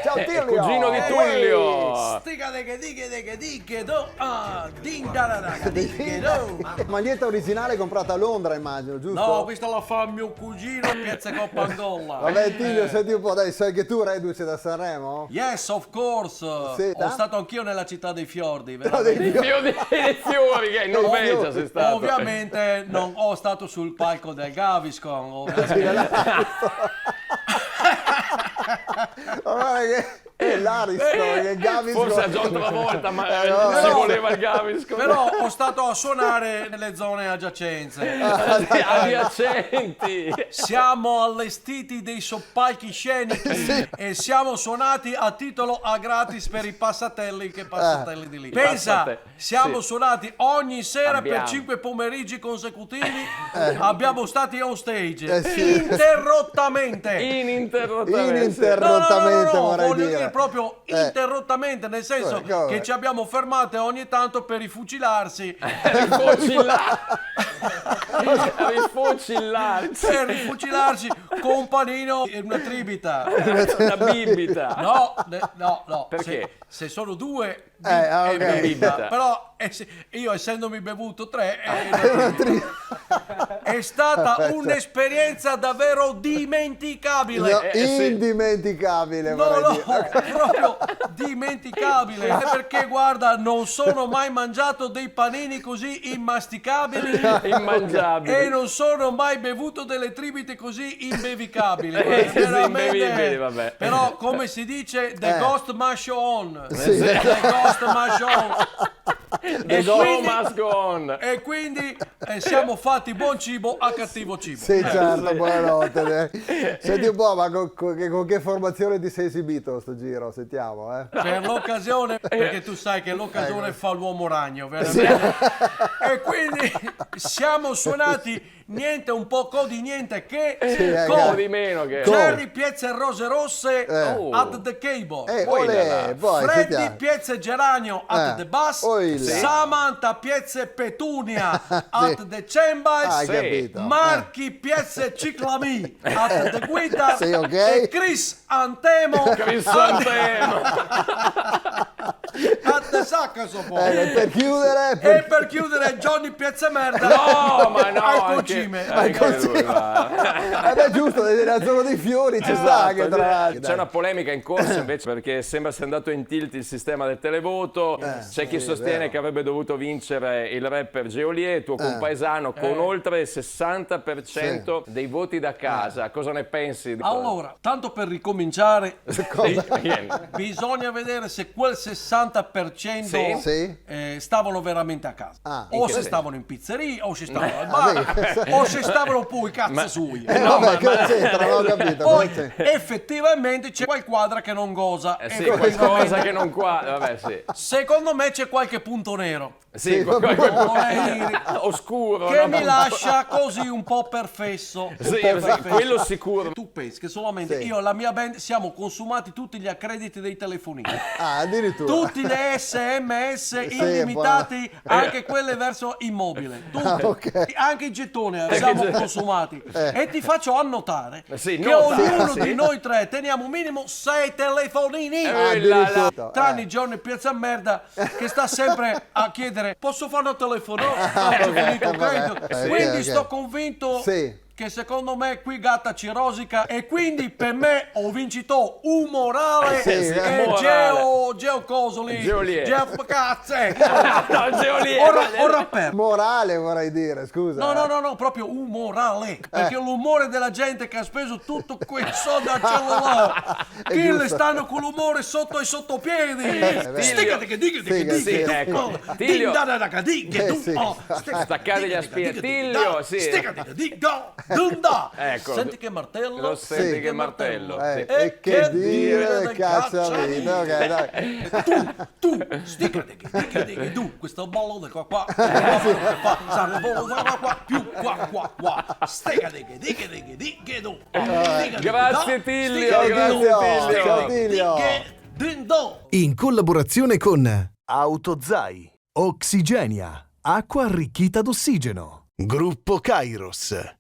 Ciao Tilio! Cugino di Tullio! Maglietta originale comprata a Londra, immagino, giusto? No, questa la fa mio cugino Piazza Coppandolla. Vabbè Tilio, senti un po', dai, sai che tu reduce da Sanremo? Yes, of course. Sì. Ho stato anch'io nella città dei fiordi, No, dei veramente. fiori. Dei fiori, che in Norvegia sei stato. Ovviamente non ho stato sul palco del Gaviscon, ovviamente. Sì, ma guarda che è l'Ariston, che Gaviscon. Forse a John Travolta, ma no, si no. voleva il Gaviscon. Però ho stato a suonare nelle zone adiacenze. Adiacenti. Siamo allestiti dei soppalchi scenici e siamo suonati a titolo a gratis per i passatelli passatelli di lì. Pensa, siamo suonati ogni sera per 5 pomeriggi consecutivi, abbiamo stati on stage interrottamente. Ininterrottamente. Ininterrottamente, vorrei voglio dire. proprio interrottamente, nel senso come? che ci abbiamo fermate ogni tanto per rifucilarsi. Rifocillarsi. Per rifucilarsi con un panino e una tribita. Una bibita. No. Perché? Se sono due ok. una bibita. Però io essendomi bevuto 3 è stata un'esperienza davvero dimenticabile. No, indimenticabile, vorrei dire. Proprio dimenticabile. Perché guarda, non sono mai mangiato dei panini così immasticabili Immangiabili. e non sono mai bevuto delle tribite così imbevicabili. Imbevibili, vabbè. Però come si dice, the ghost must on. Sì. The ghost must on. The show must go on. E quindi siamo fatti buon cibo a cattivo cibo. Sì, certo, buonanotte. Senti un po', ma con che formazione ti sei esibito sto giro? Sentiamo, Per l'occasione, perché tu sai che l'occasione fa l'uomo ragno, veramente. E quindi siamo suonati niente un po' di niente che Un po' di meno che. Jerry Piezze Rose Rosse at the keyboard. Olè, poi Freddy sentiamo. Piezze Geranio at the bass, Oile. Samantha Piezze Petunia at the cymbals, Hai capito. Marchi Piezze Ciclami at the guitar Sì, ok. e Chris Antemo Cristantemo. at the saxophone. Per chiudere, E per chiudere Johnny Piezze Merda No, ma no. al anche concime. lui, va. beh, giusto, nella zona dei fiori ci sta anche tra l'altro. C'è una polemica in corso invece perché sembra sia andato in tilt il sistema del televoto. C'è chi sostiene vero. che avrebbe dovuto vincere il rapper Geolier, tuo compaesano, con oltre il 60% dei voti da casa. Cosa ne pensi? Allora, tanto per ricominciare, bisogna vedere se quel 60% Sì. stavano veramente a casa. O se stavano in pizzeria, o se stavano al bar, o se stavano poi cazzo sui. Vabbè, cosa c'entra? Non ho capito. Poi cosa c'entra? effettivamente c'è qualquadra che non goza. Sì, qualcosa che non qua. Vabbè, sì. Secondo me c'è qualche punto nero. Sì, Vorrei dire, oscuro. che no? mi lascia così un po' perfesso. Sì, quello sicuro. Tu pensi che solamente io e la mia band siamo consumati tutti gli accrediti dei telefonini, Addirittura. tutti le SMS illimitati, anche quelle verso immobile, tutti, ok. anche i gettoni siamo consumati. E ti faccio annotare Sì, che nota. ognuno di noi tre teniamo minimo 6 telefonini. Addirittura. Tranne Giorno e Piazza Merda che sta sempre a chiedere: posso fare una telefonata? Quindi ok. sto convinto Sì. che secondo me qui gatta ci rosica e quindi per me ho vincito un morale e morale. Geo coso lì, Geolier. Geo cazze. No, Geolier. O rapper. Morale vorrei dire, scusa. No, proprio un morale. Perché l'umore della gente che ha speso tutto quel soldo al cellulare. Chi le giusto. stanno con l'umore sotto i sottopiedi. Sticate che dica Sì, ecco. Tiglio. Sì. Staccate gli aspiri. Tiglio, sì. Sticate che dica. Dunda. Ecco. Senti che martello. Lo senti che martello. Sì. E che dire del cacciavite? Ok, dai. Tu, sticate che tu, questo ballo di qua, più qua, sticate che tu. Grazie Tiglio. Ciao Tilio. In collaborazione con Autozai, Oxigenia, acqua arricchita d'ossigeno, Gruppo Kairos.